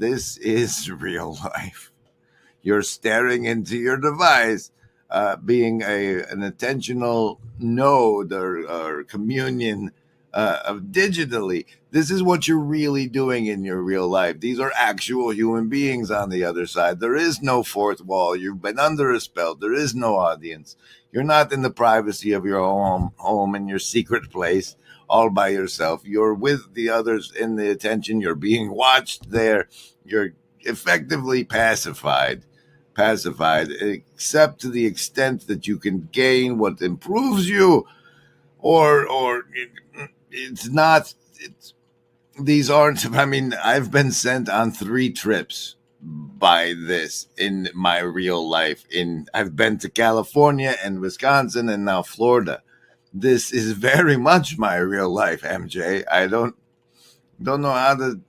this is real life. You're staring into your device, being an attentional node or communion of digitally. This is what you're really doing in your real life. These are actual human beings on the other side. There is no fourth wall. You've been under a spell. There is no audience. You're not in the privacy of your home in your secret place all by yourself. You're with the others in the attention. You're being watched there. You're effectively pacified, except to the extent that you can gain what improves you, or it's not. These aren't. I mean, I've been sent on 3 trips by this in my real life. I've been to California and Wisconsin and now Florida. This is very much my real life, MJ. I don't know how to.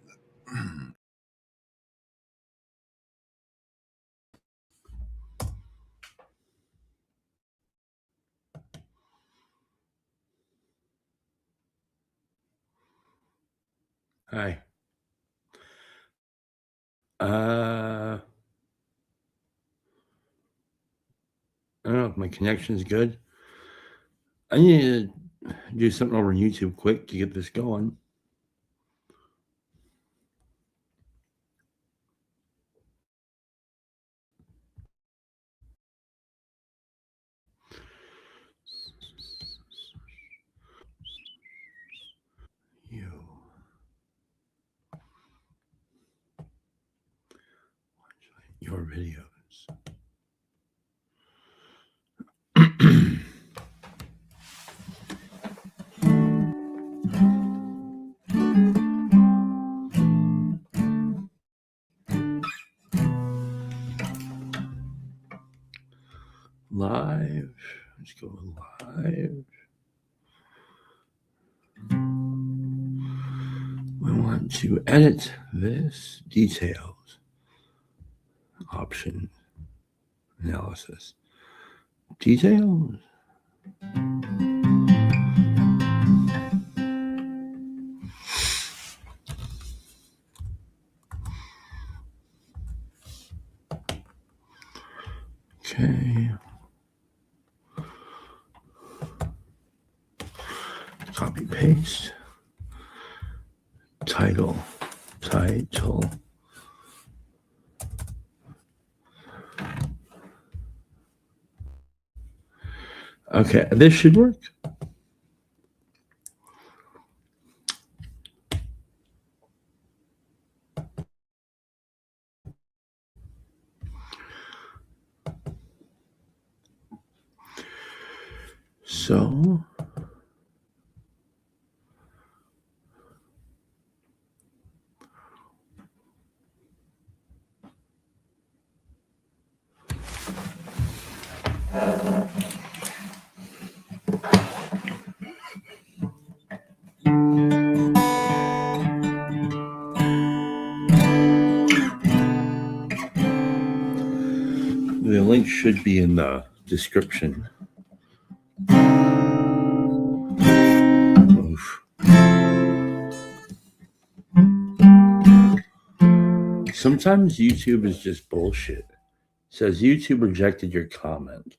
Hi. I don't know if my connection's good. I need to do something over YouTube quick to get this going. Your videos. Live. Let's go live. We want to edit this details. Option analysis. Details. Okay. Copy paste. Title. Okay, this should work. So the link should be in the description. Oof. Sometimes YouTube is just bullshit. It says YouTube rejected your comment.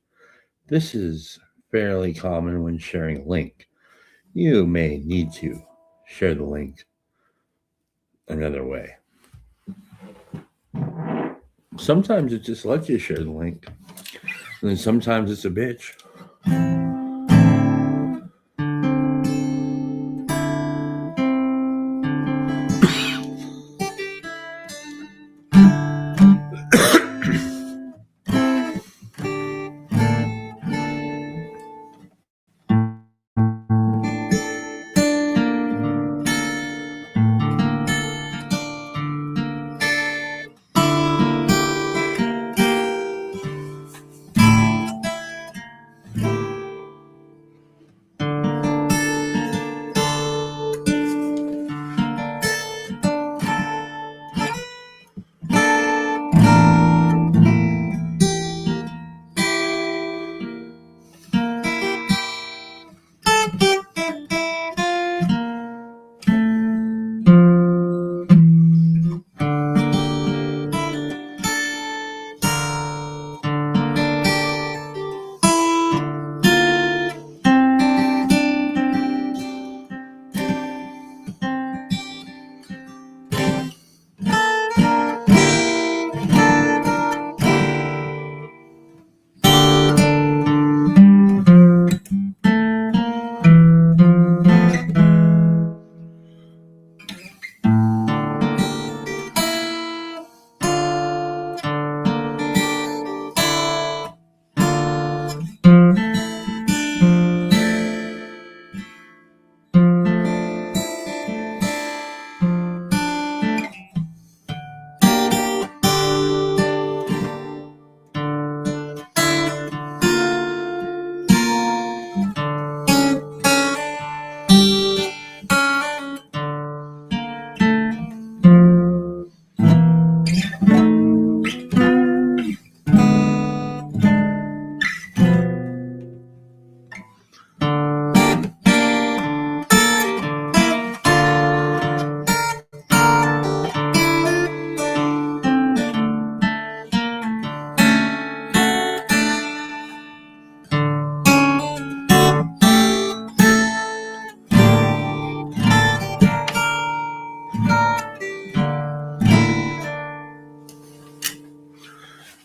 This is fairly common when sharing a link. You may need to share the link another way. Sometimes it just lets you share the link. And then sometimes it's a bitch.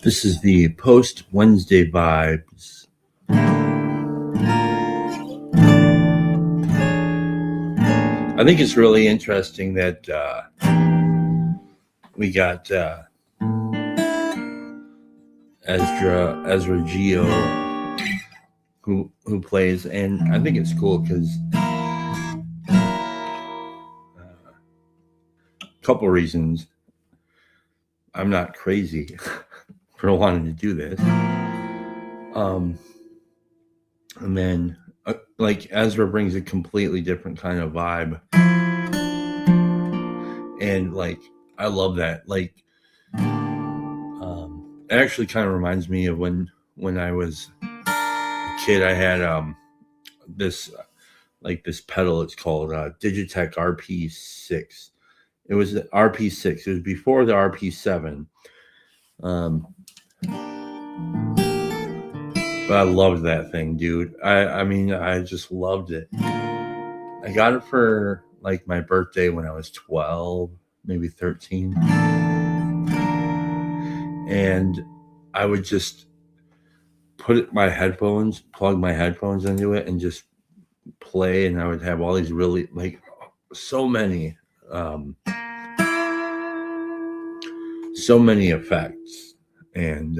This is the post Wednesday vibes. I think it's really interesting that we got Ezra Gio who plays, and I think it's cool because a couple reasons. I'm not crazy for wanting to do this. And then like Ezra brings a completely different kind of vibe, and like I love that. Like it actually kind of reminds me of when I was a kid. I had this pedal. It's called Digitech RP6. It was the RP6. It was before the RP7. But I loved that thing, dude. I mean, I just loved it. I got it for like my birthday when I was 12, maybe 13. And I would just plug my headphones into it and just play. And I would have all these really, like, so many effects. And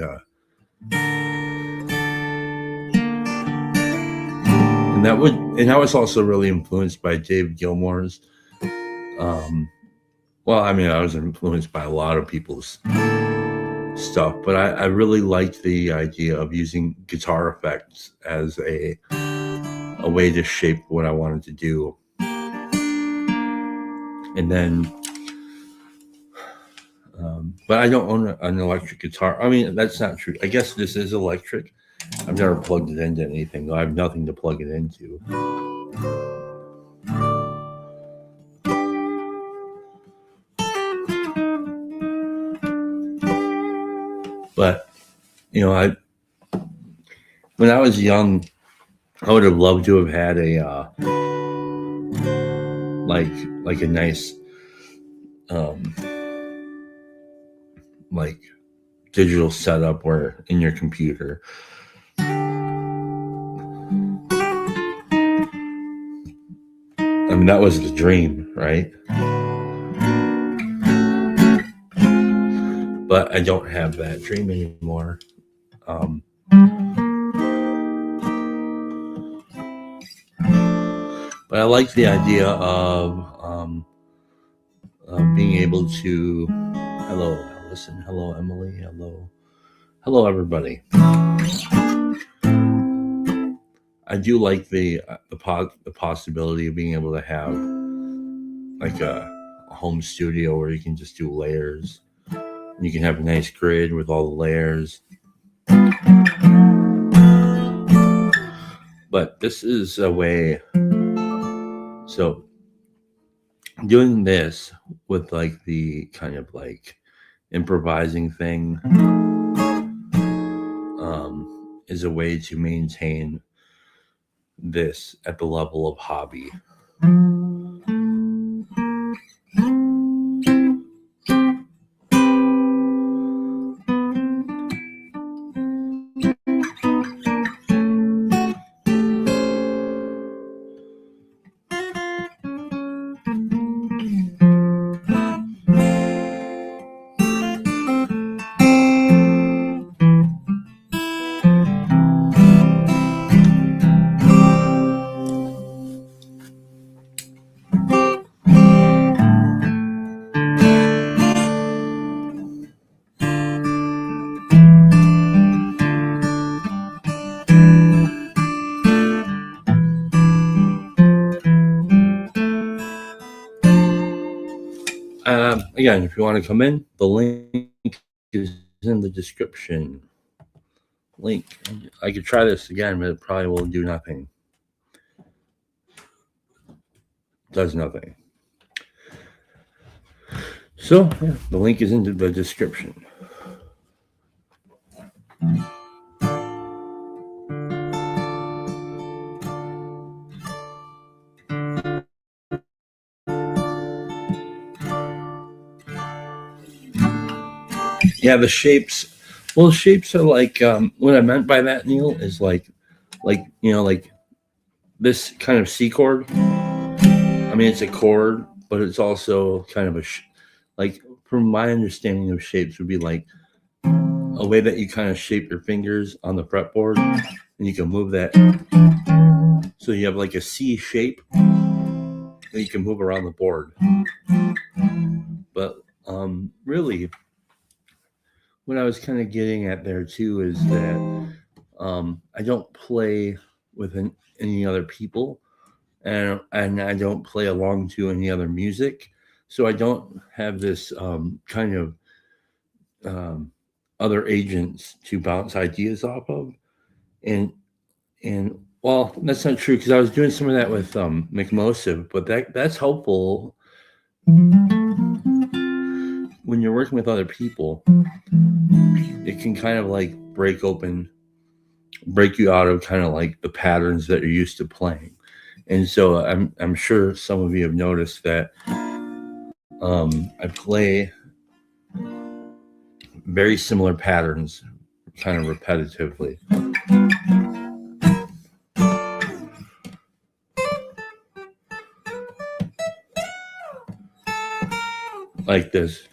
I was also really influenced by Dave Gilmour's. Well, I mean, I was influenced by a lot of people's stuff, but I really liked the idea of using guitar effects as a way to shape what I wanted to do. And then, but I don't own an electric guitar. I mean, that's not true. I guess this is electric. I've never plugged it into anything, though. I have nothing to plug it into. But, you know, when I was young, I would have loved to have had a like a nice like digital setup where in your computer. I mean, that was the dream, right? But I don't have that dream anymore. But I like the idea of being able to. Hello, Allison. Hello, Emily. Hello, everybody. I do like the possibility of being able to have like a home studio where you can just do layers. You can have a nice grid with all the layers. But this is a way. So doing this with like the kind of like improvising thing is a way to maintain this at the level of hobby. Again, if you want to come in, the link is in the description. Link. I could try this again, but it probably will do nothing. Does nothing. So, yeah, the link is in the description. Yeah, the shapes. Well, shapes are like what I meant by that, Neil, is like like this kind of C chord. I mean, it's a chord, but it's also kind of like from my understanding of shapes would be like a way that you kind of shape your fingers on the fretboard, and you can move that so you have like a C shape that you can move around the board. But really, what I was kind of getting at there too is that I don't play with any other people, and I don't play along to any other music, so I don't have this kind of um, other agents to bounce ideas off of, and well, that's not true because I was doing some of that with McMosive, but that's helpful when you're working with other people. It can kind of like break you out of kind of like the patterns that you're used to playing. And so I'm sure some of you have noticed that I play very similar patterns kind of repetitively. Like this.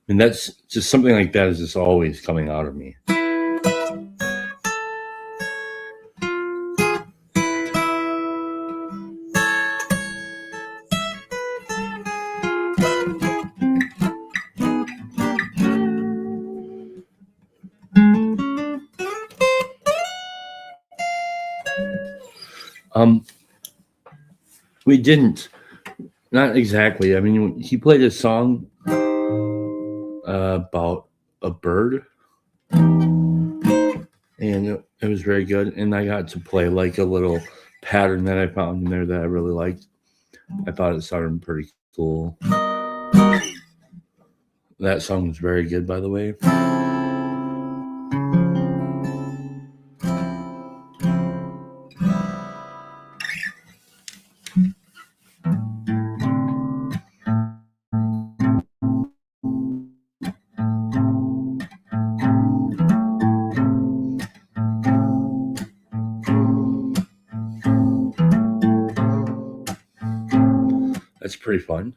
And that's just something like that is just always coming out of me. We didn't, not exactly. I mean, he played a song about a bird, and it was very good. And I got to play like a little pattern that I found in there that I really liked. I thought it sounded pretty cool. That song was very good, by the way. That's pretty fun.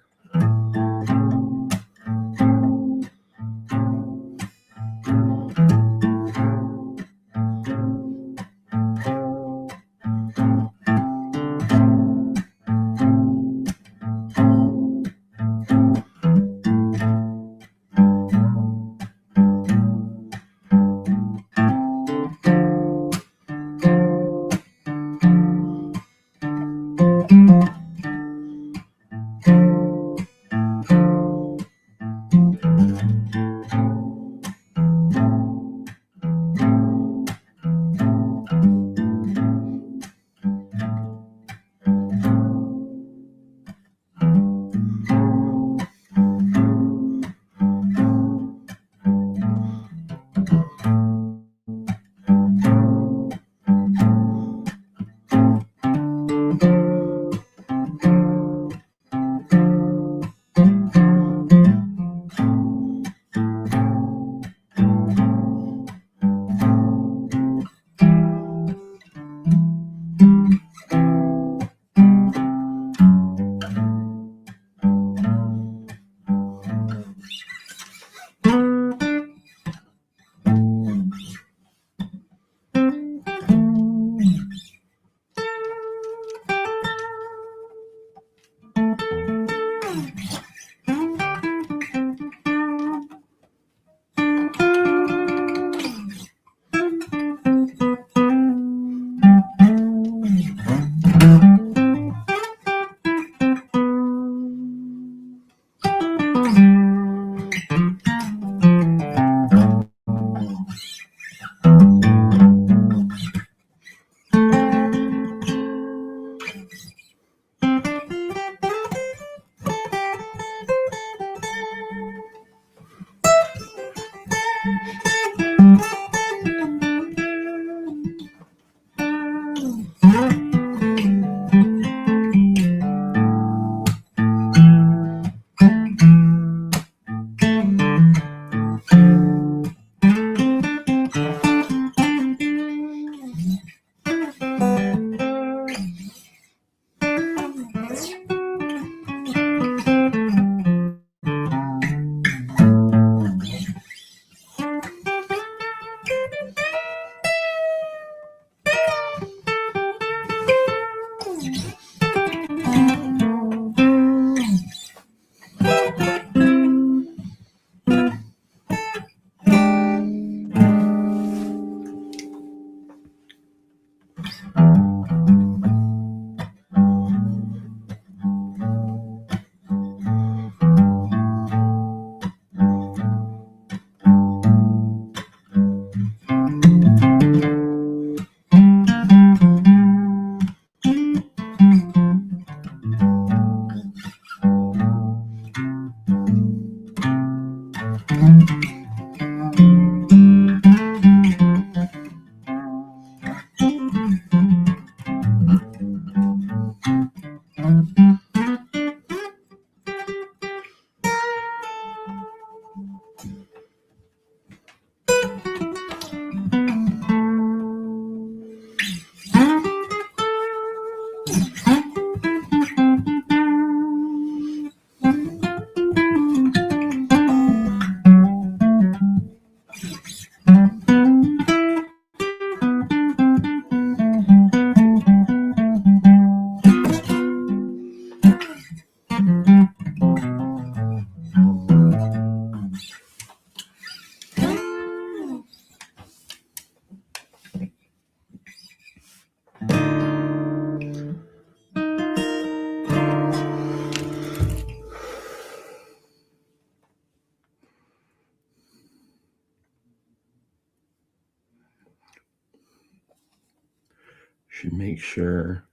make sure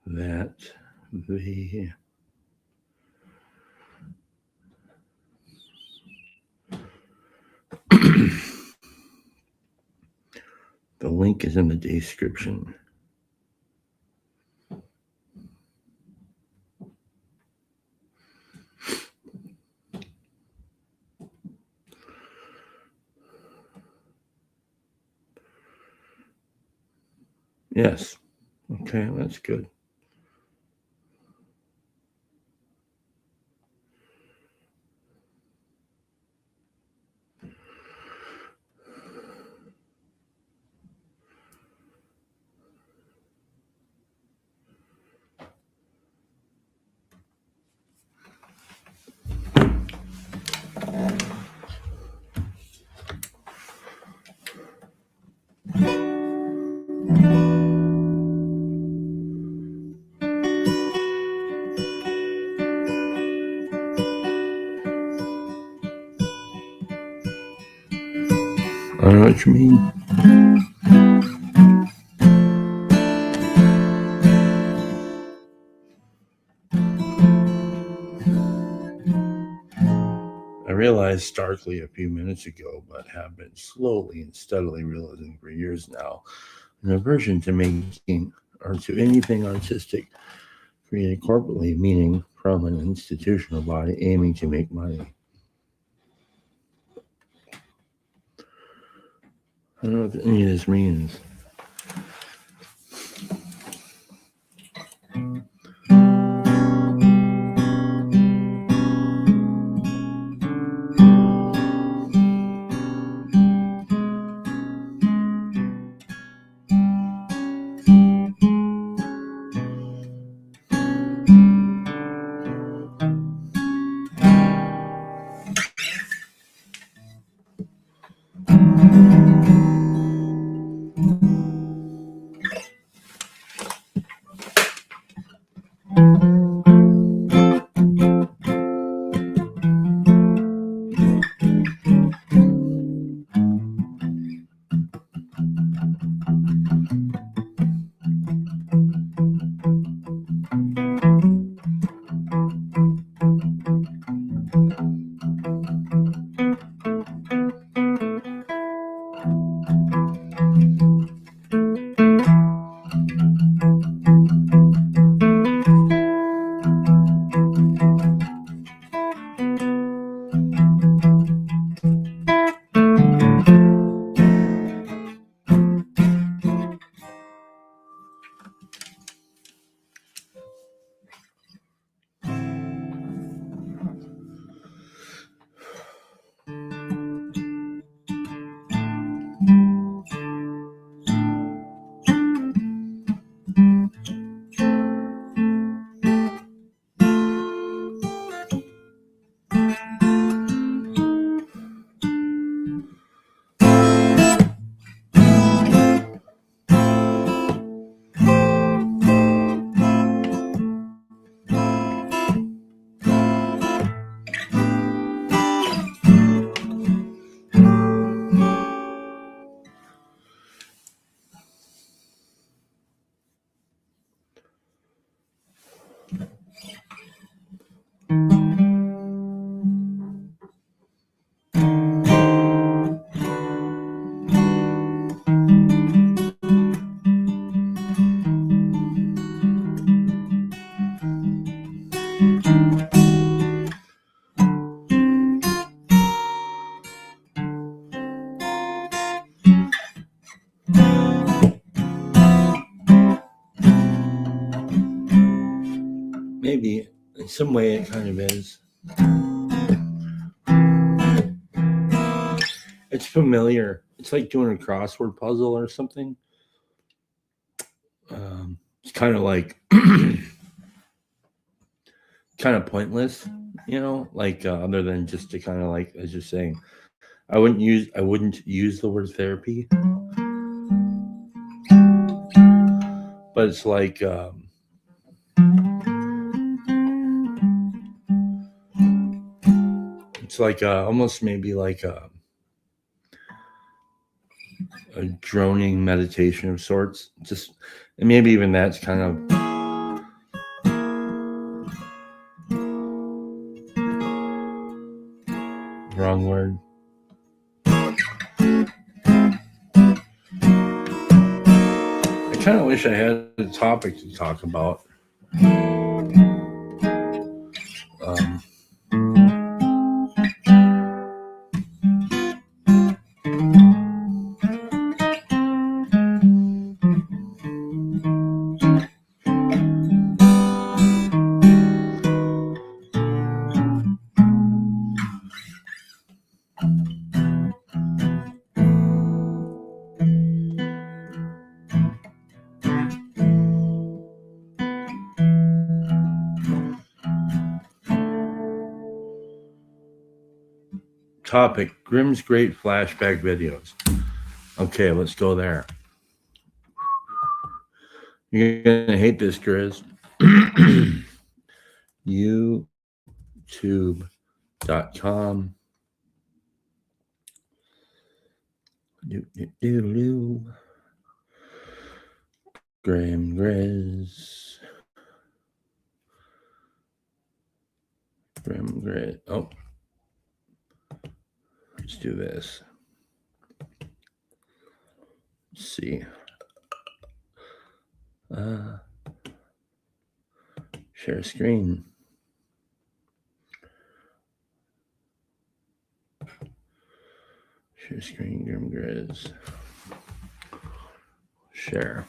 that the the link is in the description. Yes. Okay, that's good. I know what you mean. I realized starkly a few minutes ago, but have been slowly and steadily realizing for years now, an aversion to making or to anything artistic created corporately, meaning from an institutional body aiming to make money. I don't know what any of this means. Maybe in some way it kind of is. It's familiar. It's like doing a crossword puzzle or something. It's kind of like kind of pointless, like other than just to kind of like as you're saying. I wouldn't use the word therapy, but it's like almost maybe like a droning meditation of sorts. Just, and maybe even that's kind of wrong word. I kind of wish I had a topic to talk about. Topic: Grimm's Great Flashback Videos. Okay, let's go there. You're gonna hate this, Grizz. YouTube.com. Graham Grizz. Graham Grizz. Oh. Let's do this. Let's see. Share screen. Share screen, Grim Grizz. Share.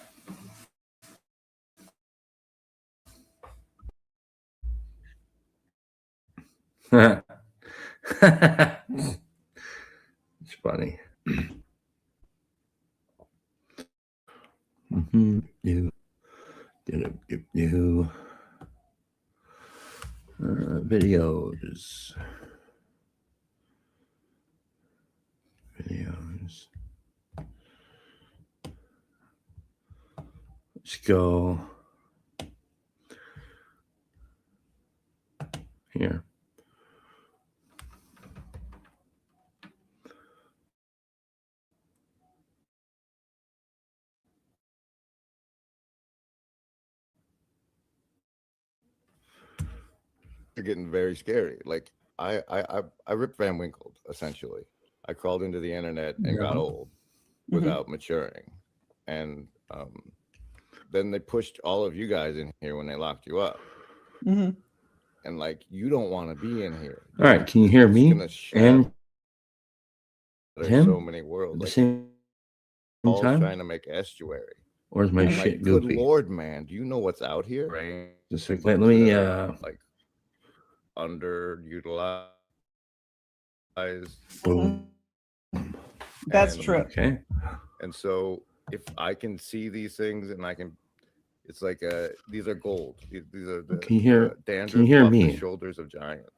It's funny. Videos. Let's go here. They're getting very scary. Like I ripped Van Winkle, essentially. I crawled into the internet and got old without maturing. And then they pushed all of you guys in here when they locked you up. And like, you don't want to be in here. All right, can you hear me? And there's him? so many worlds. At the like, same all time? trying to make estuary. Or is my I'm shit like, goofy? good Lord, man, do you know what's out here? Right. Just like, let me like underutilized. That's And- true. Okay. And so if I can see these things and I can, it's like these are gold. These are the Can you hear- dandruff hear off me? the shoulders of giants.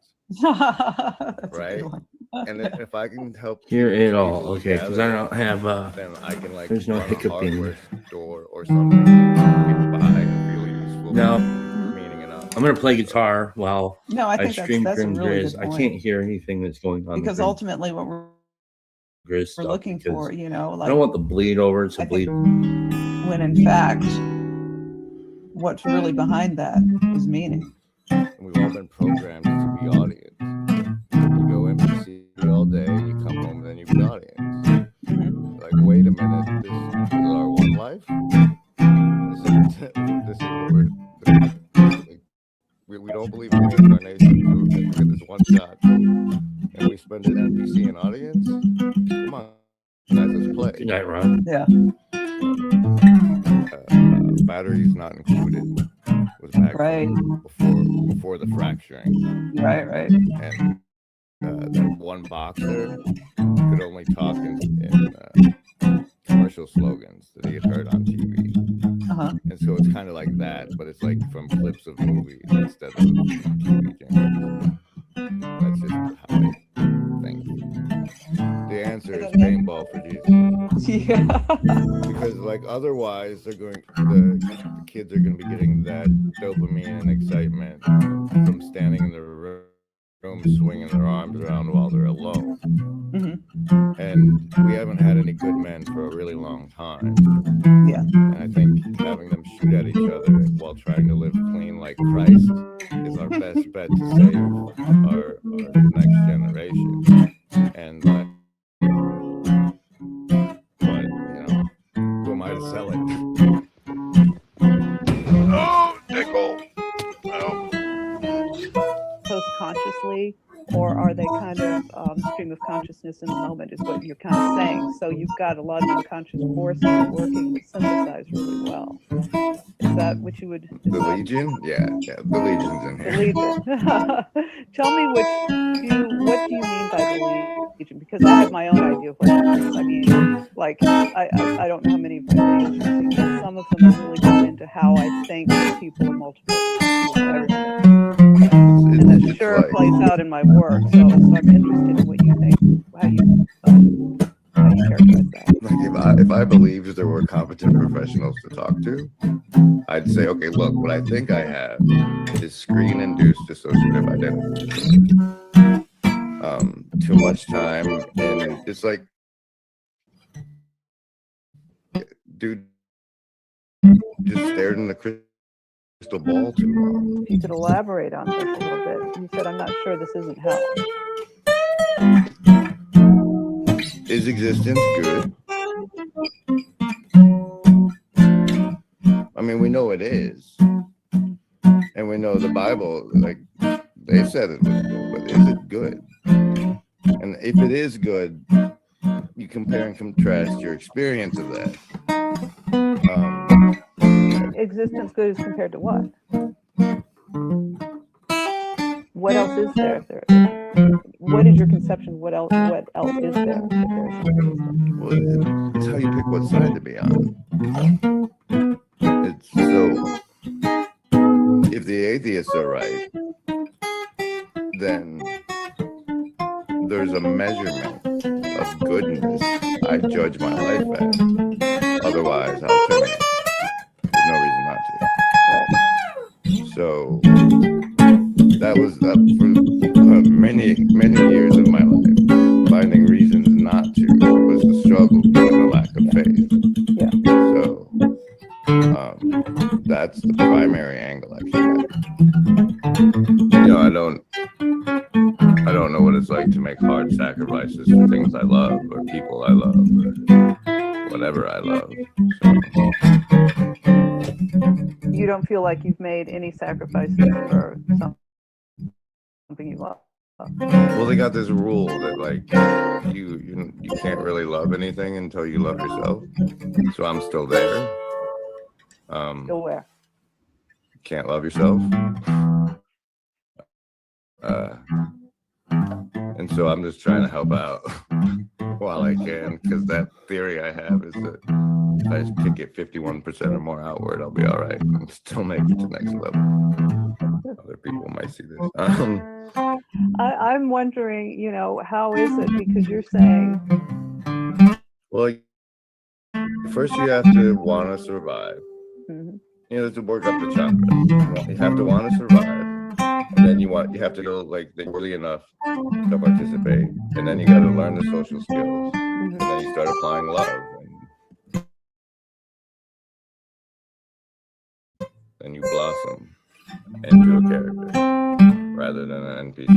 That's a Right? good one. And if I can help Hear keep it these all. people Okay, because I together, don't have then I can like there's no run a hiccuping. hardware store or something and get by and feel useful. Now, Meaning enough. I'm gonna play guitar while No, I I think stream that's a Grim really Grizz. good I point. can't hear anything that's going on. Because with Grim ultimately what we're Grizz stuff looking because for, you know, I like don't want the bleed over to I bleed. think when in fact what's really behind that is meaning. And we've all been programmed to be audience. You go NPC all day, you come home, and then you be audience. Like, wait a minute, this is our one life? This is what we don't believe in reincarnation. So we get this one shot, and we spend it NPC and audience? Come on, guys, let's play. Good night, Ron. Yeah. Batteries not included was back Right. before the fracturing. Right. And that one boxer could only talk in commercial slogans that he had heard on TV. And so it's kind of like that, but it's like from clips of movies instead of TV jingles. That's just how I think. The answer is paintball for Jesus. Yeah. Because like otherwise the kids are going to be getting that dopamine and excitement from standing in the room room swinging their arms around while they're alone. Mm-hmm. And we haven't had any good men for a really long time. Yeah. And I think having them shoot at each other while trying to live clean like Christ is our best bet to save our next generation. And but you know, who am I to sell it? Oh, nickel. Oh. Post-consciously, or are they kind of stream of consciousness in the moment is what you're kind of saying. So you've got a lot of unconscious forces working that synthesize really well. Is that what you would? The Legion? Yeah, the Legion's in The here. Legion. Tell me what do you mean by the Legion? Because I have my own idea of what that means. I mean, like I don't know how many of my videos you've seen, but some of them have really gone into how I think people are multiple. And that sure like, plays out in my work. So I'm interested in what you think, how you characterize that. Like if I believed there were competent professionals to talk to, I'd say, okay, look, what I think I have is screen-induced dissociative identity. Too much time, and it's like, dude, just stared in the crystal ball too long. If you could elaborate on this a little bit. You said, I'm not sure this isn't hell. Is existence good? I mean, we know it is. And we know the Bible, like, they said it was good, but is it good? And if it is good, you compare and contrast your experience of that. Existence good as compared to what? What else is there? What is your conception? What else is there? Well, it's how you pick what side to be on. It's so, if the atheists are right, then there's a measurement of goodness I judge my life at. Otherwise, I'll terminate. There's no reason not to. So that was for many years of my life. Finding reasons not to was the struggle and the lack of faith. Yeah. So that's the primary angle I came at. You know, I don't know what it's like to make hard sacrifices for things I love or people I love or whatever I love. So. You don't feel like you've made any sacrifices for something you love. Well, they got this rule that like you can't really love anything until you love yourself. So I'm still there. Still where? Can't love yourself. And so I'm just trying to help out while I can, because that theory I have is that if I can get 51% or more outward, I'll be all right and still make it to the next level. Other people might see this. I'm wondering, you know, how is it? Because you're saying, well, first you have to want to survive. mm-hmm. You know, to work up the chakras. You have to want to survive. And then you have to go like worthy enough to participate, and then you got to learn the social skills, and then you start applying love, and then you blossom into a character rather than an NPC.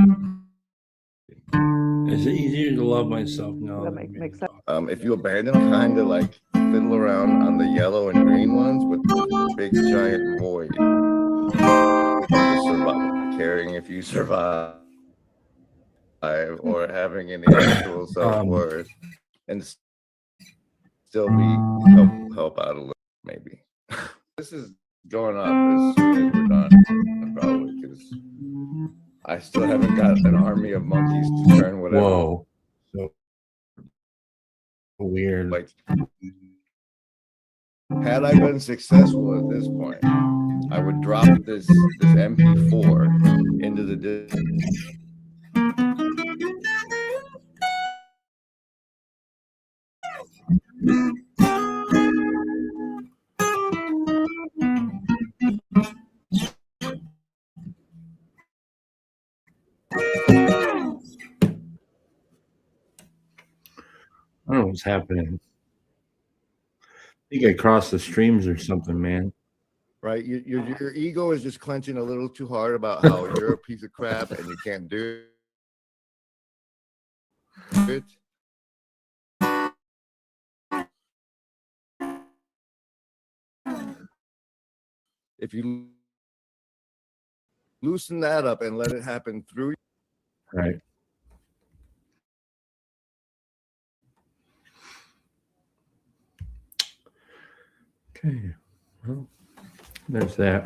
Is it easier to love myself now? That makes sense. If you abandon kind of like fiddle around on the yellow and green ones with the big giant void, caring if you survive or having any actual self-worth, and still be help out a little, maybe. This is going up as soon as we're done, probably, because I still haven't got an army of monkeys to turn whatever. Whoa, so weird. Like, had I been successful at this point, I would drop this MP4 into the what's happening. I think I crossed the streams or something, man. Right? Your ego is just clenching a little too hard about how you're a piece of crap and you can't do it. If you loosen that up and let it happen through you. Right. Okay. Well, there's that.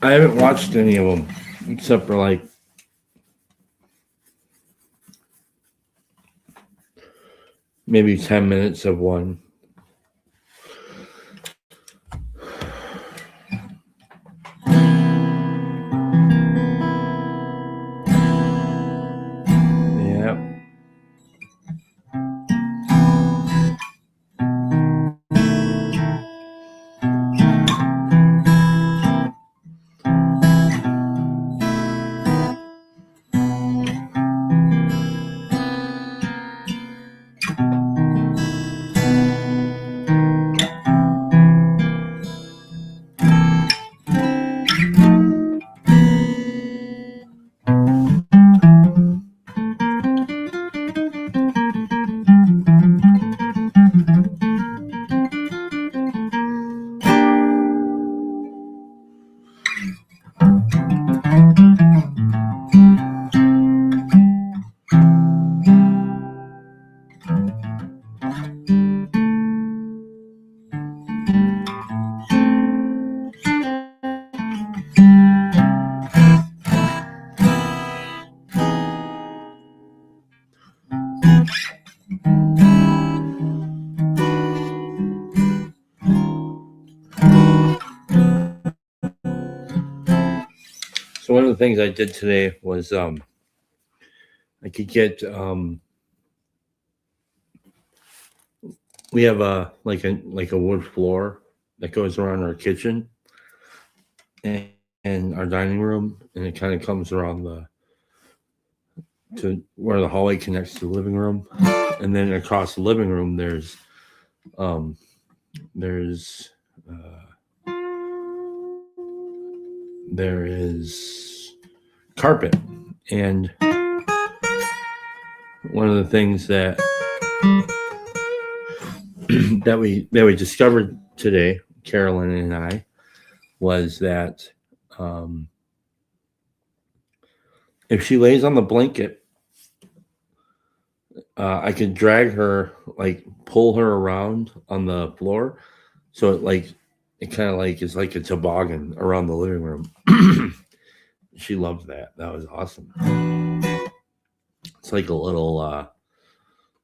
I haven't watched any of them except for like maybe 10 minutes of one. Yeah. So one of the things I did today was I could get we have a wood floor that goes around our kitchen and our dining room, and it kind of comes around to where the hallway connects to the living room, and then across the living room there's there is carpet. And one of the things that we discovered today, Carolyn and I, was that if she lays on the blanket, I could drag her, like pull her around on the floor, so it kind of like is like a toboggan around the living room. She loved that. That was awesome. It's like a little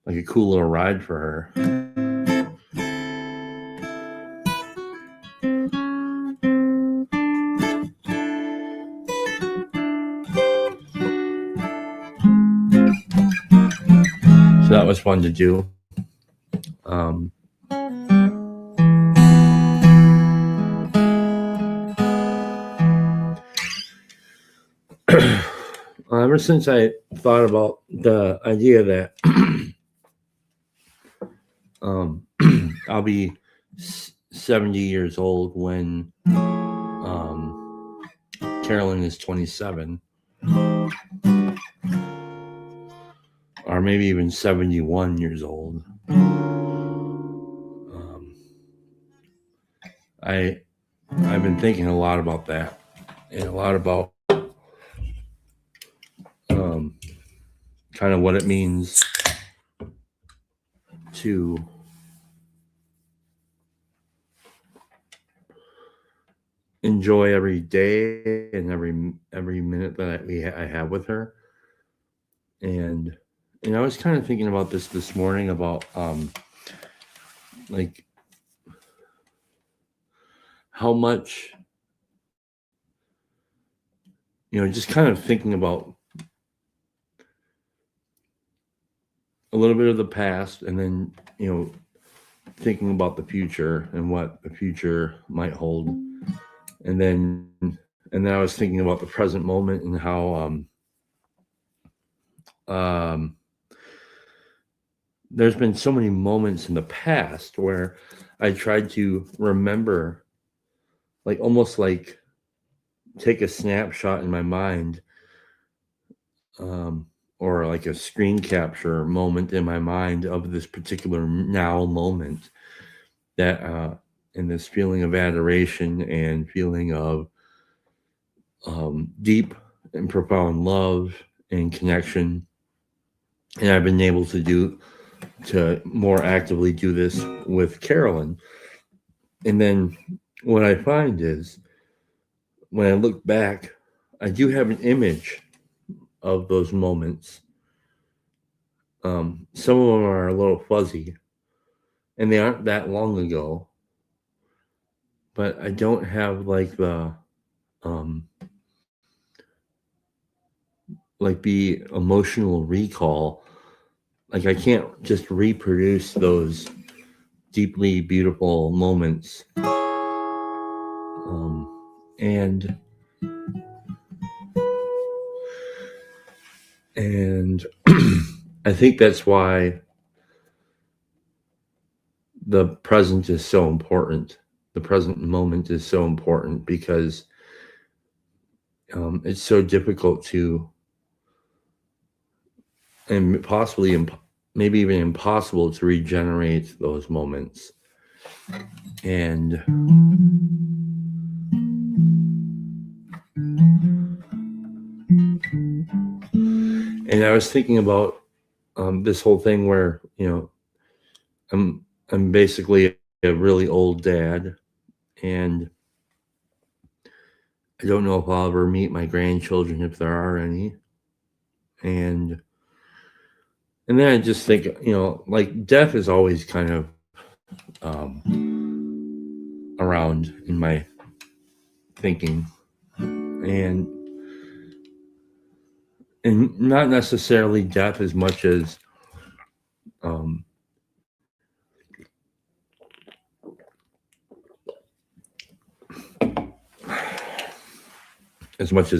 like a cool little ride for her. So that was fun to do. Ever since I thought about the idea that I'll be 70 years old when Carolyn is 27, or maybe even 71 years old. I've been thinking a lot about that, and a lot about kind of what it means to enjoy every day and every minute that I have with her. And I was kind of thinking about this morning about like how much, just kind of thinking about a little bit of the past, and then thinking about the future and what the future might hold, and then I was thinking about the present moment and how there's been so many moments in the past where I tried to remember, like almost like take a snapshot in my mind, or like a screen capture moment in my mind of this particular now moment, that and this feeling of adoration and feeling of deep and profound love and connection. And I've been able to more actively do this with Carolyn. And then what I find is when I look back, I do have an image of those moments. Some of them are a little fuzzy and they aren't that long ago, but I don't have like the emotional recall. Like I can't just reproduce those deeply beautiful moments. And I think that's why the present is so important. The present moment is so important because it's so difficult to, and possibly maybe even impossible to regenerate those moments. And I was thinking about this whole thing where, I'm basically a really old dad, and I don't know if I'll ever meet my grandchildren, if there are any. And then I just think, like death is always kind of around in my thinking, and not necessarily death as much as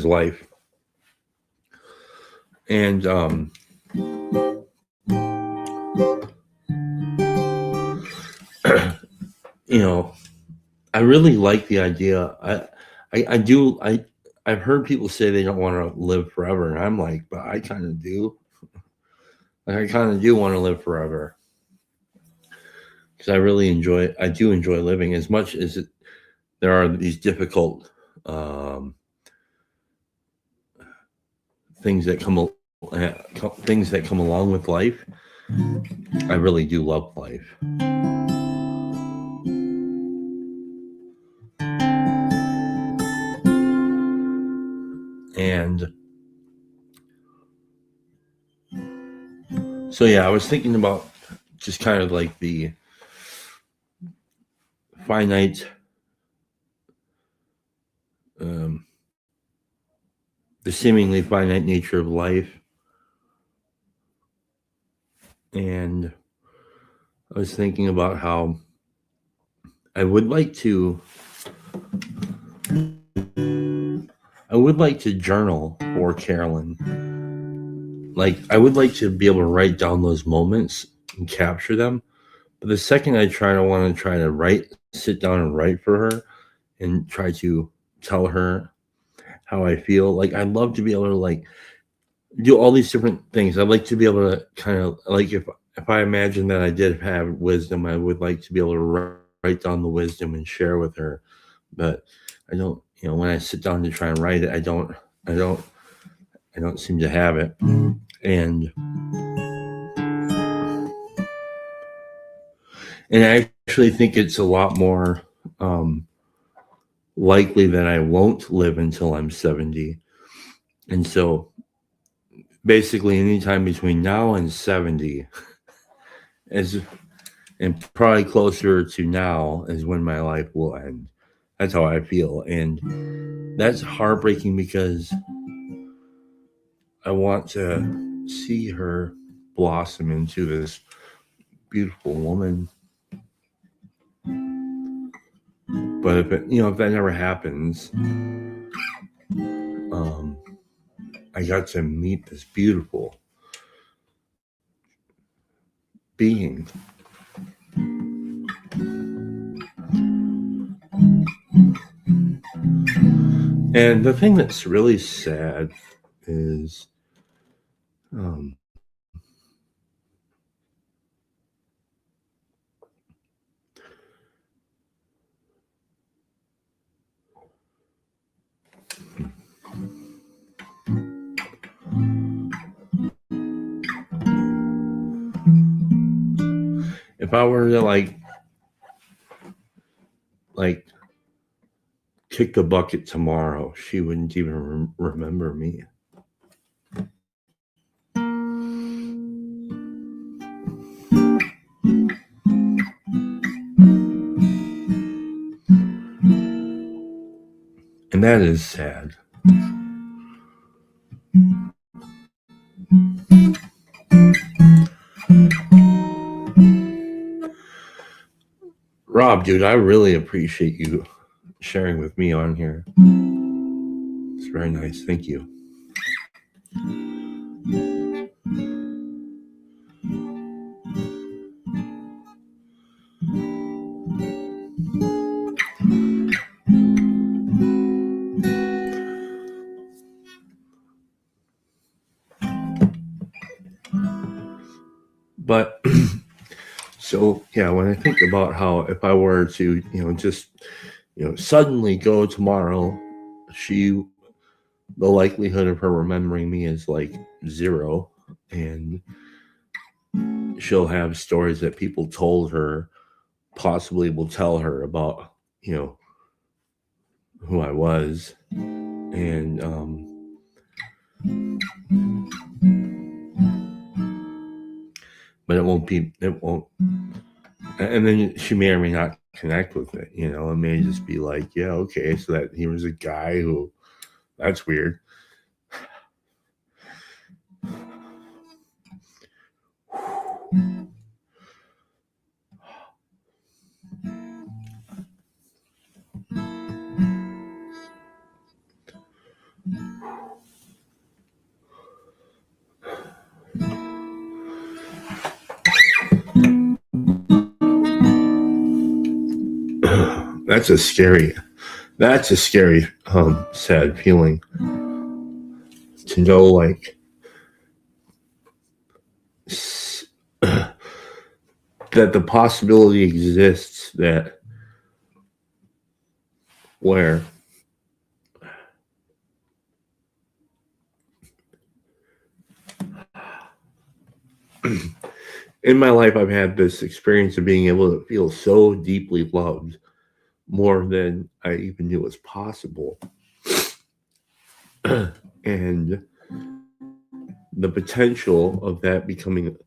life. And I really like the idea. I've heard people say they don't want to live forever, and I'm like, but I kind of do. Like, I kind of do want to live forever because I do enjoy living, as much as there are these difficult things that come along with life. I really do love life. And so, yeah, I was thinking about just kind of like the finite, the seemingly finite nature of life. And I was thinking about how I would like to journal for Carolyn. Like, I would like to be able to write down those moments and capture them. But the second I want to sit down and write for her and try to tell her how I feel, like, I'd love to be able to like do all these different things. I'd like to be able to kind of like, if I imagine that I did have wisdom, I would like to be able to write down the wisdom and share with her. But I don't, when I sit down to try and write it, I don't seem to have it. And I actually think it's a lot more likely that I won't live until I'm 70. And so basically anytime between now and 70 and probably closer to now is when my life will end. That's how I feel. And that's heartbreaking because I want to see her blossom into this beautiful woman. But if that never happens, I got to meet this beautiful being. And the thing that's really sad is if I were to like kick the bucket tomorrow, she wouldn't even remember me. And that is sad. Rob, dude, I really appreciate you sharing with me on here. It's very nice. Thank you. But so yeah, when I think about how if I were to, just suddenly go tomorrow, the likelihood of her remembering me is like 0, and she'll have stories that people told her, possibly will tell her about, who I was, and but it won't, and then she may or may not connect with it, it may just be like, yeah, okay, so that he was a guy who, that's weird. That's a scary, sad feeling to know, like, that the possibility exists that where in my life I've had this experience of being able to feel so deeply loved, more than I even knew was possible. And the potential of that becoming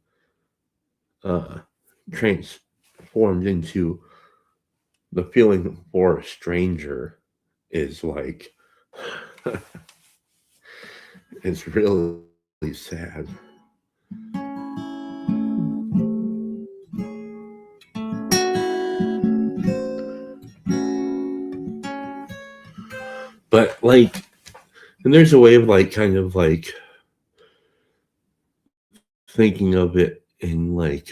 transformed into the feeling for a stranger is like, it's really sad. But like, and there's a way of like kind of like thinking of it in like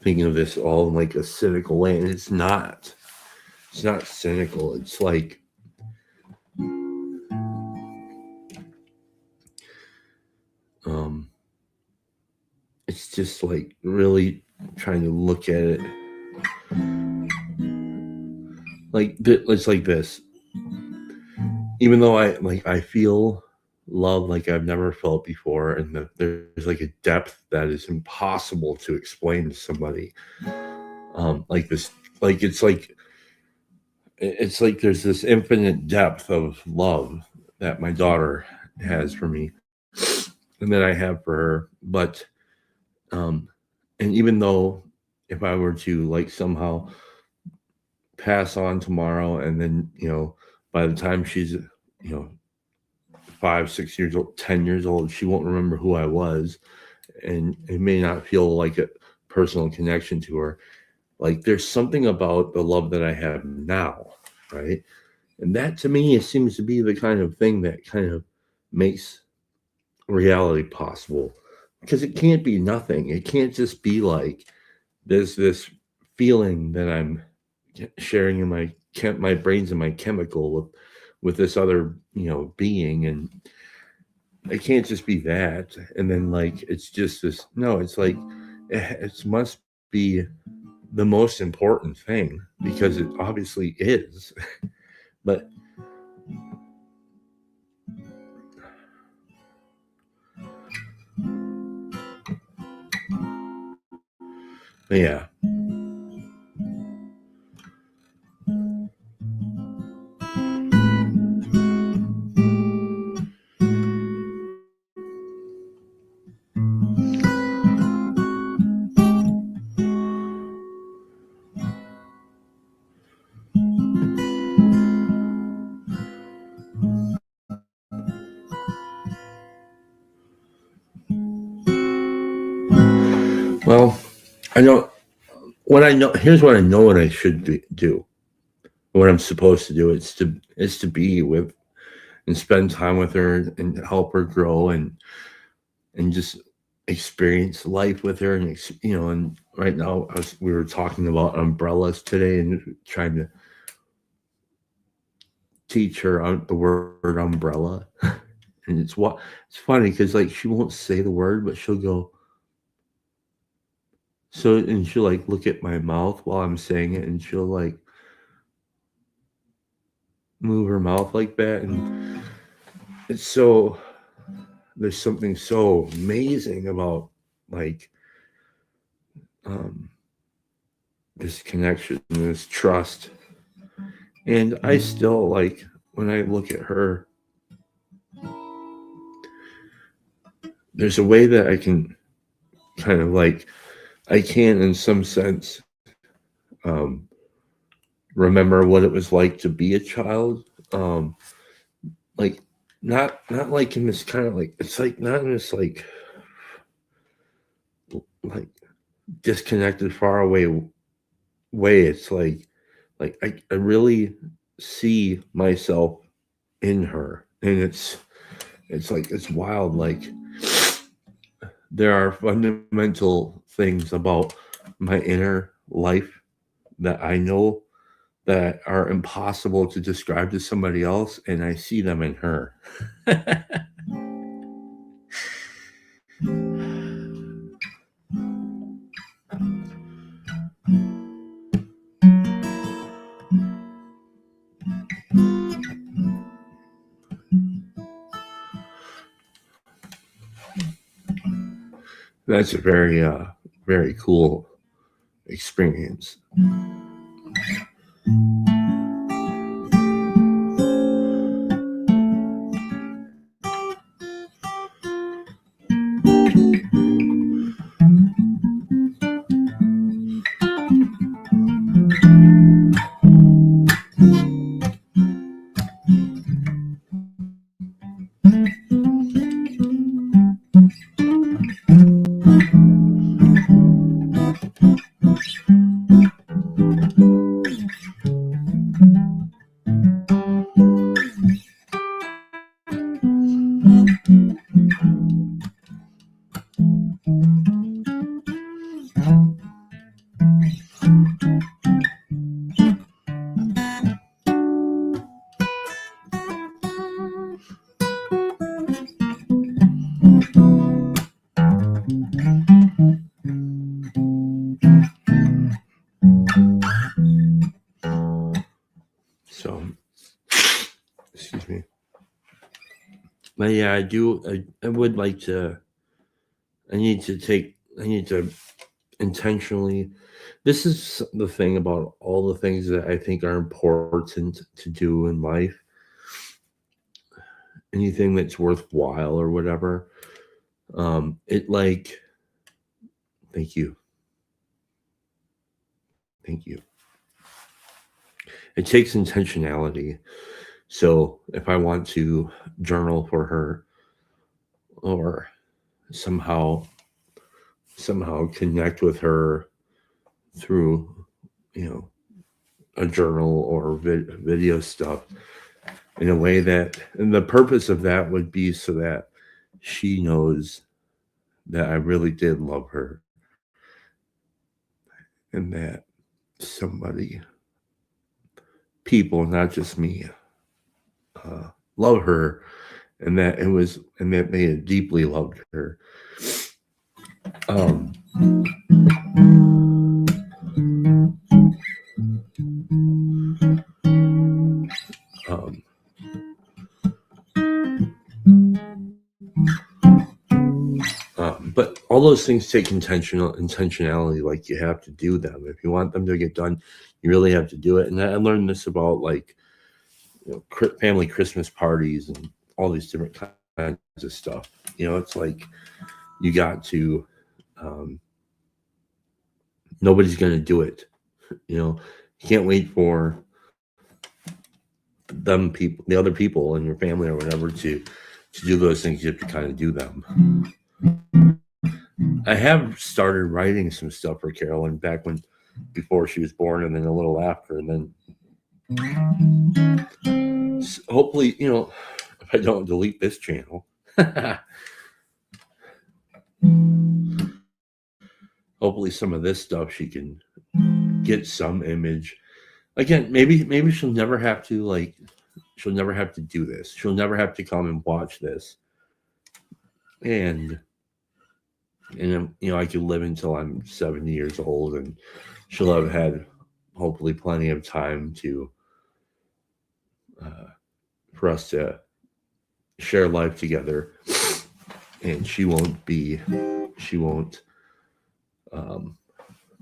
thinking of this all in like a cynical way, and it's not cynical. It's like it's just like really trying to look at it like it's like this. Even though I feel love like I've never felt before, and there's like a depth that is impossible to explain to somebody. Like this, like it's like there's this infinite depth of love that my daughter has for me, and that I have for her. But and even though if I were to like somehow pass on tomorrow, and then by the time she's 5, 6 years old, 10 years old, she won't remember who I was, and it may not feel like a personal connection to her. Like there's something about the love that I have now, right? And that to me, it seems to be the kind of thing that kind of makes reality possible because it can't be nothing. It can't just be like there's this feeling that I'm sharing in my brain's in my chemical with this other being, and it can't just be that. And then like it's just this. No, it's like it must be the most important thing because it obviously is. But yeah. Well, I know what I know. Here's what I know what I should do. What I'm supposed to do is to be with and spend time with her and help her grow and just experience life with her. And and right now we were talking about umbrellas today and trying to teach her the word umbrella. And it's funny because like she won't say the word, but she'll go. So, and she'll like look at my mouth while I'm saying it, and she'll like move her mouth like that. And it's so, there's something so amazing about like this connection, this trust. And I still like when I look at her, there's a way that I can kind of like, I can in some sense remember what it was like to be a child. Like not like in this kind of like, it's like not in this like disconnected far away way. It's like I really see myself in her, and it's like it's wild. Like there are fundamental things about my inner life that I know that are impossible to describe to somebody else, and I see them in her. That's a very, very cool experience. So, excuse me. But yeah, I would like to. I need to intentionally. This is the thing about all the things that I think are important to do in life. Anything that's worthwhile or whatever. It like. Thank you. Thank you. It takes intentionality. So if I want to journal for her or somehow connect with her through, a journal or video stuff in a way that, and the purpose of that would be so that she knows that I really did love her, and that people, not just me, love her, and that they had deeply loved her. But all those things take intentionality. Like, you have to do them. If you want them to get done, you really have to do it. And I learned this about, like, family Christmas parties and all these different kinds of stuff. It's like you got to. Nobody's going to do it. You can't wait for the other people in your family or whatever to do those things. You have to kind of do them. I have started writing some stuff for Carolyn before she was born, and then a little after, and then hopefully, if I don't delete this channel, hopefully some of this stuff she can get some image. Again, maybe she'll never have to do this. She'll never have to come and watch this. And I could live until I'm 70 years old, and she'll have had hopefully plenty of time for us to share life together, and she won't be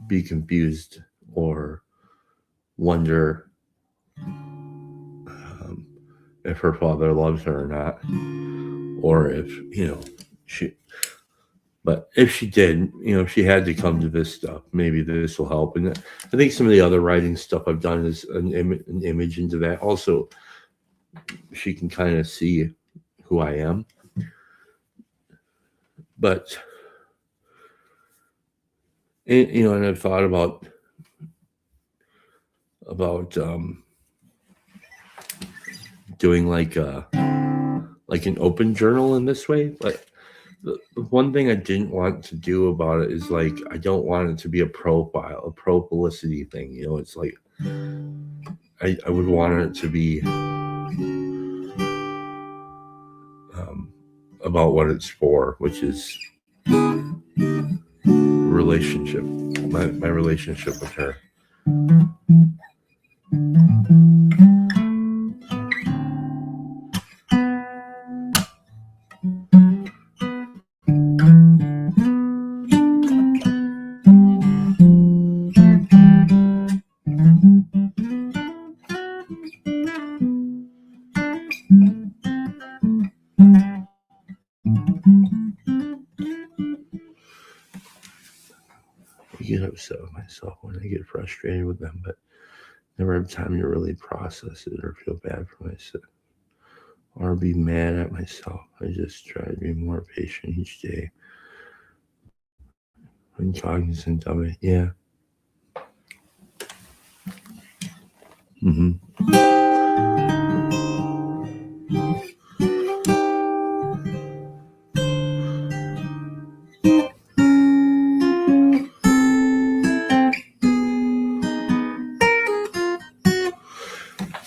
confused or wonder if her father loves her or not, or if she. But if she did, if she had to come to this stuff, maybe this will help. And I think some of the other writing stuff I've done is an image into that. Also, she can kind of see who I am. But, and I've thought about doing like an open journal in this way, but the one thing I didn't want to do about it is, like, I don't want it to be a pro publicity thing. It's like I would want it to be about what it's for, which is relationship, my relationship with her. I get upset with myself when I get frustrated with them, but never have time to really process it or feel bad for myself or be mad at myself. I just try to be more patient each day and cognizant of it. Yeah.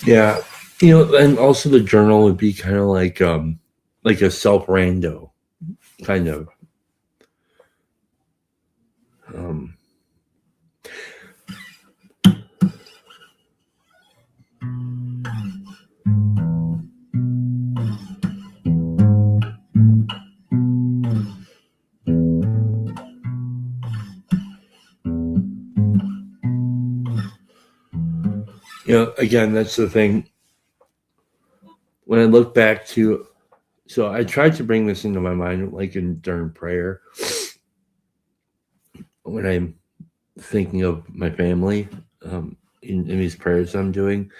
Yeah, and also the journal would be kind of like a self-rando, kind of. Again, that's the thing. When I look back to, so I tried to bring this into my mind, like during prayer, when I'm thinking of my family, in these prayers I'm doing,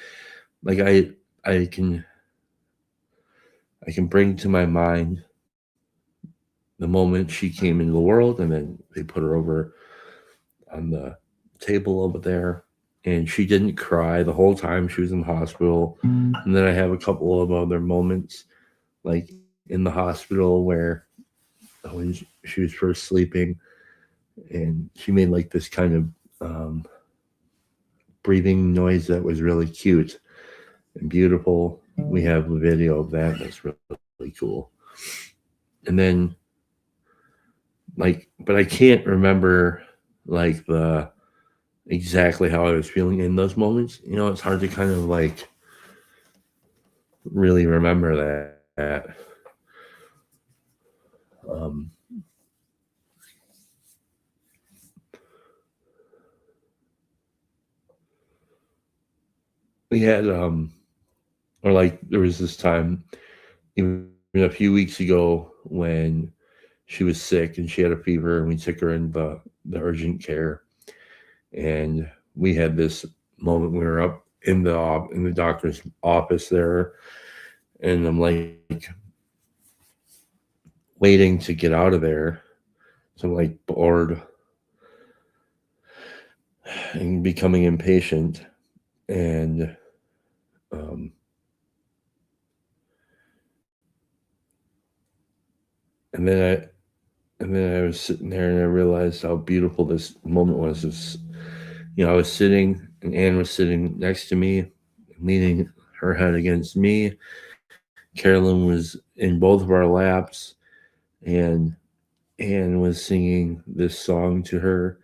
like I can bring to my mind the moment she came into the world, and then they put her over on the table over there, and she didn't cry the whole time she was in the hospital. And then I have a couple of other moments, like in the hospital, where when she was first sleeping, and she made like this kind of breathing noise that was really cute and beautiful. We have a video of that. That's really cool. And then, like, but I can't remember like the exactly how I was feeling in those moments. You know, it's hard to kind of like really remember that. We had or like there was this time even a few weeks ago when she was sick and she had a fever, and we took her in the urgent care, and we had this moment. We were up in the doctor's office there, and I'm like waiting to get out of there. So I'm like bored and becoming impatient, and and then I was sitting there and I realized how beautiful this moment was. I was sitting and Anne was sitting next to me, leaning her head against me. Carolyn was in both of our laps, and Anne was singing this song to her.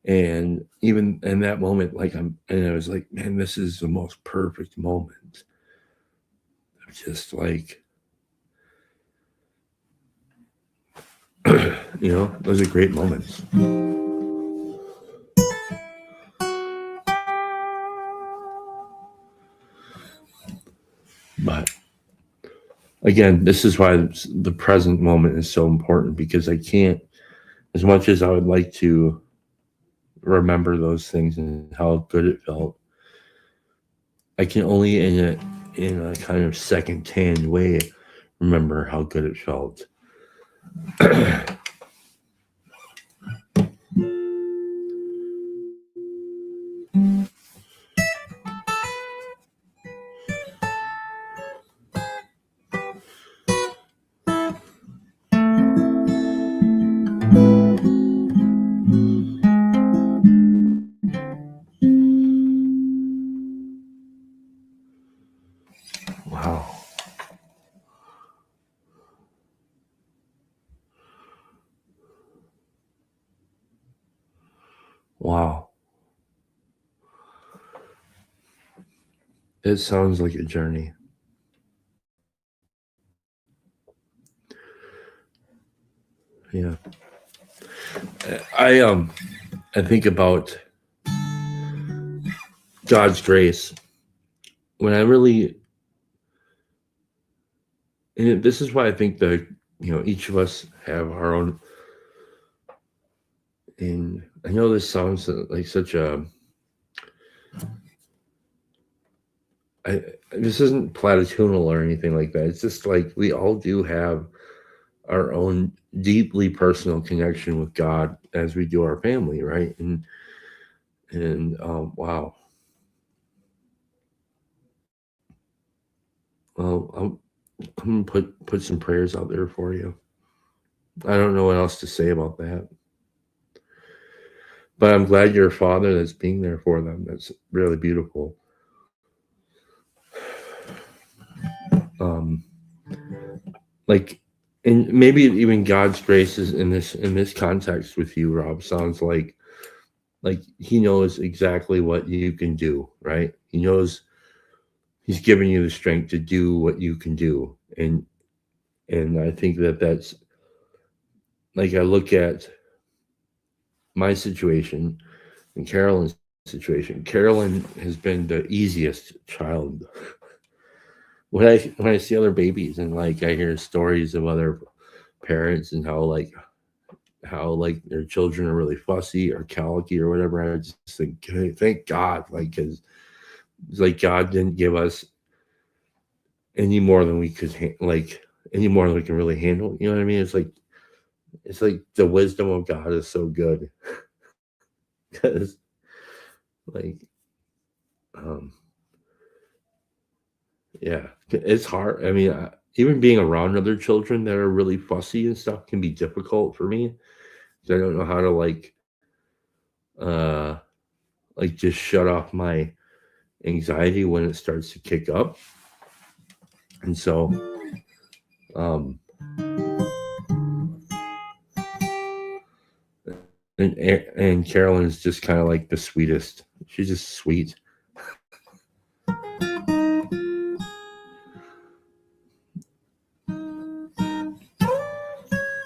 And even in that moment, and I was like, man, this is the most perfect moment. Just like, those are great moments. But again, this is why the present moment is so important, because I can't, as much as I would like to remember those things and how good it felt, I can only in a kind of second-hand way remember how good it felt. Wow. Wow. It sounds like a journey. Yeah. I think about God's grace when I really, and this is why I think that each of us have our own. And I know this sounds like such a. This isn't platitudinal or anything like that. It's just like we all do have our own deeply personal connection with God as we do our family, right? And wow. Well, I'm gonna put some prayers out there for you. I don't know what else to say about that, but I'm glad you're a father that's being there for them. That's really beautiful. Like, and maybe even God's grace is in this context with you, Rob. Sounds like He knows exactly what you can do, right? He knows He's giving you the strength to do what you can do, and I think that's like, I look at my situation and Carolyn's situation. Carolyn has been the easiest child. When I see other babies and like I hear stories of other parents and how their children are really fussy or colicky or whatever, I just think, hey, thank God, like, because it's like God didn't give us any more than we could any more than we can really handle. You know what I mean? It's like the wisdom of God is so good, because like yeah, it's hard. I mean, even being around other children that are really fussy and stuff can be difficult for me. 'Cause I don't know how to like just shut off my anxiety when it starts to kick up. And so and Carolyn is just kind of like the sweetest. She's just sweet.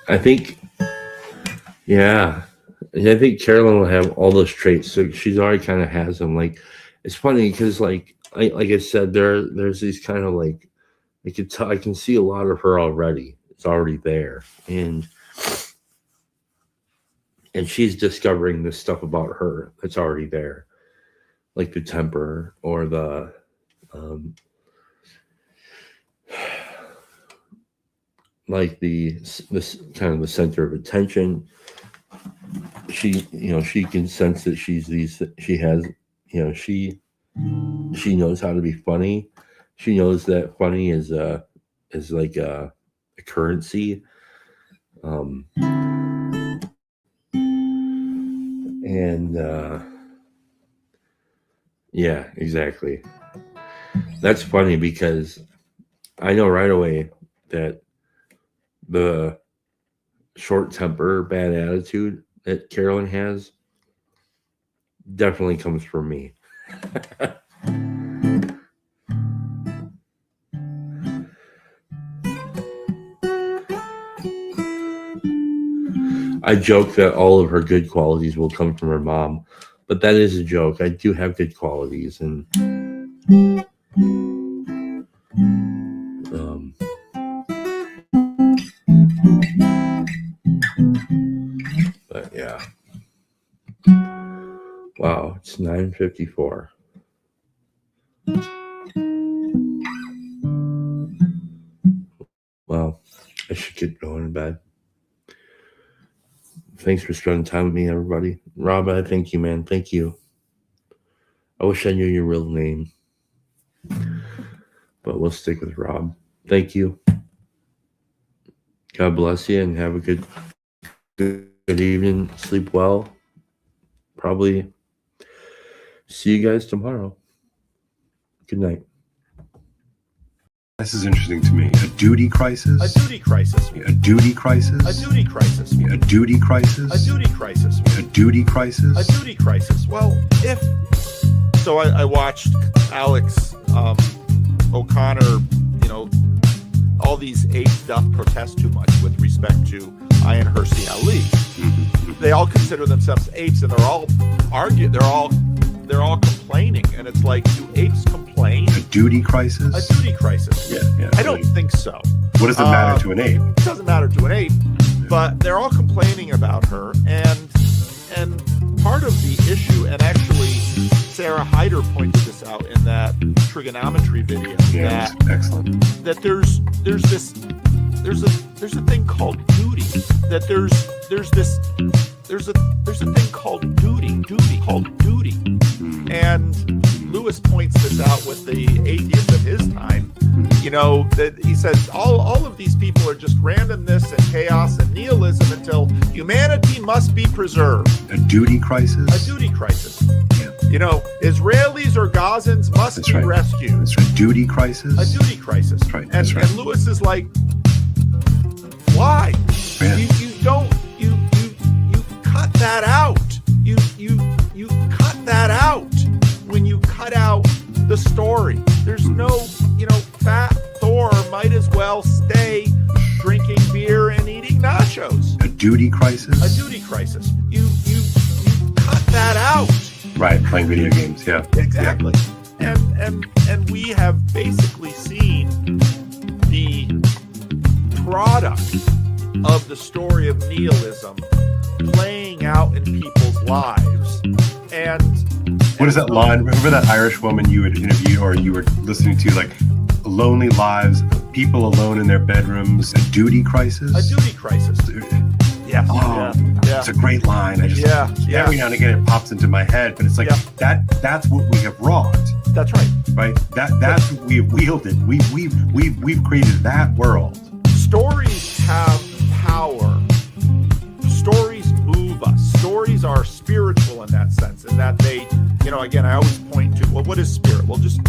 I think Carolyn will have all those traits. So she's already kind of has them. Like, it's funny because like I said, there's these kind of like, I can see a lot of her already. It's already there. And she's discovering this stuff about her that's already there. Like the temper or the like this kind of the center of attention. She can sense that she knows how to be funny. She knows that funny is like a currency. Yeah, exactly. That's funny because I know right away that the short temper, bad attitude that Carolyn has definitely comes from me. I joke that all of her good qualities will come from her mom, but that is a joke. I do have good qualities, and but yeah. Wow, it's 9:54. Well, I should get going to bed. Thanks for spending time with me, everybody. Rob, I thank you, man. Thank you. I wish I knew your real name, but we'll stick with Rob. Thank you. God bless you and have a good evening. Sleep well. Probably see you guys tomorrow. Good night. This is interesting to me. A duty crisis? A duty crisis. A duty crisis? A duty crisis. A duty crisis? A duty crisis. A duty crisis? A duty crisis. Well, so I watched Alex O'Connor, all these apes doth protest too much with respect to Ayaan Hirsi Ali. They all consider themselves apes, and they're all they're all complaining, and it's like, do apes complain? A duty crisis? A duty crisis. Yeah. I don't think so. What does it matter to an ape? It doesn't matter to an ape, but they're all complaining about her, and part of the issue, and actually Sarah Hyder pointed this out in that trigonometry video. Yeah, that, excellent. That there's a thing called duty. That there's a thing called duty. And Lewis points this out with the atheists of his time. That he says all of these people are just randomness and chaos and nihilism until humanity must be preserved. A duty crisis? A duty crisis. Yeah. Israelis or Gazans must be rescued. That's right. Duty crisis? A duty crisis. That's right. And Lewis is like, why? Yeah. You cut that out. You cut that out when you cut out the story. There's no, fat Thor might as well stay drinking beer and eating nachos. A duty crisis? A duty crisis. You cut that out. Right, playing video games, yeah. Exactly. Yeah. And we have basically seen the product of the story of nihilism playing out in people's lives. And what is that line? Remember that Irish woman you had interviewed or you were listening to, like, lonely lives, people alone in their bedrooms, a duty crisis? A duty crisis. Yeah. It's a great line. I just every now and again it pops into my head, but it's like that's what we have wrought. That's right. right? That's what we've wielded. We've created that world. Stories have power. Stories move us. Stories are spiritual in that sense, in that they, again, I always point to, well, what is spirit? Well, just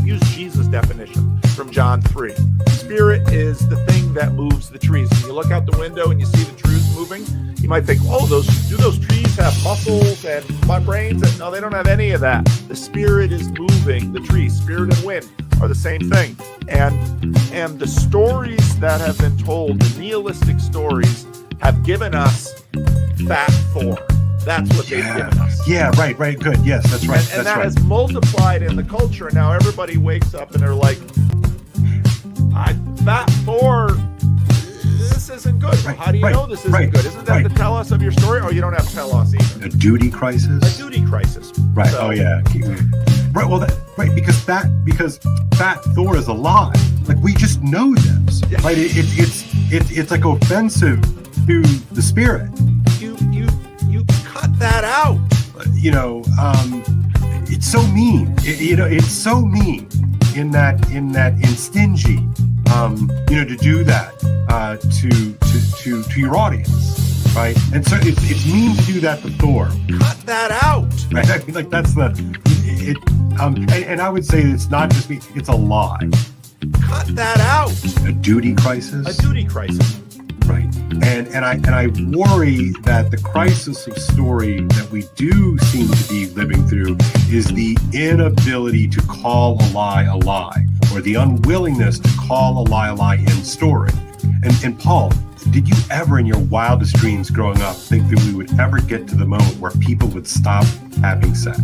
use Jesus' definition from John 3. Spirit is the thing that moves the trees. When you look out the window and you see the trees moving, you might think, oh, those trees have muscles and brains? And no, they don't have any of that. The spirit is moving the trees. Spirit and wind are the same thing. And the stories that have been told, the nihilistic stories, have given us Fat Thor. That's what they've given us. Yeah, right, good. Yes, that's right. And that has multiplied in the culture. And now everybody wakes up and they're like, Fat Thor, this isn't good. Well, how do you know this isn't good? Isn't that the telos of your story? Oh, you don't have telos either. A duty crisis? A duty crisis. Right, So- oh yeah. Right, well, because Fat Thor is a lie. Like, we just know this. Yeah. Right? It's like offensive to the spirit. You cut that out. It's so mean. It's so mean in stingy. To do that to your audience, right? And so it's mean to do that to Thor. Cut that out. Right? I mean, like, that's and I would say it's not just me. It's a lie. Cut that out. A duty crisis. A duty crisis. Right. And I worry that the crisis of story that we do seem to be living through is the inability to call a lie, or the unwillingness to call a lie in story. And Paul, did you ever in your wildest dreams growing up think that we would ever get to the moment where people would stop having sex?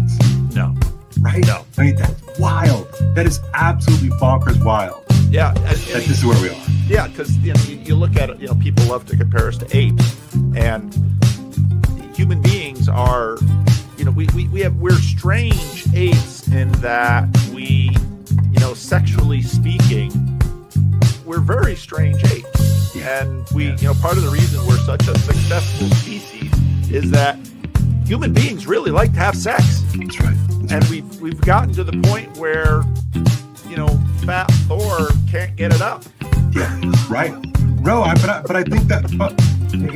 No. Right? No. I mean, that's wild. That is absolutely bonkers wild. Yeah. That this is where we are. Yeah, because you look at it, people love to compare us to apes, and human beings are, we're strange apes in that we, sexually speaking, we're very strange apes, and we, part of the reason we're such a successful species is that human beings really like to have sex. That's right. And we've gotten to the point where, Fat Thor can't get it up. Yeah, right. No, but I think that,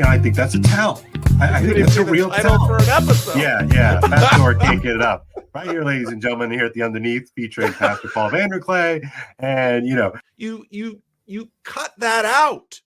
I think that's a tell. I think that's a real tell. For an episode. Yeah. Fat Thor can't get it up. Right here, ladies and gentlemen, here at the Underneath, featuring Pastor Paul Vanderklay, and you cut that out.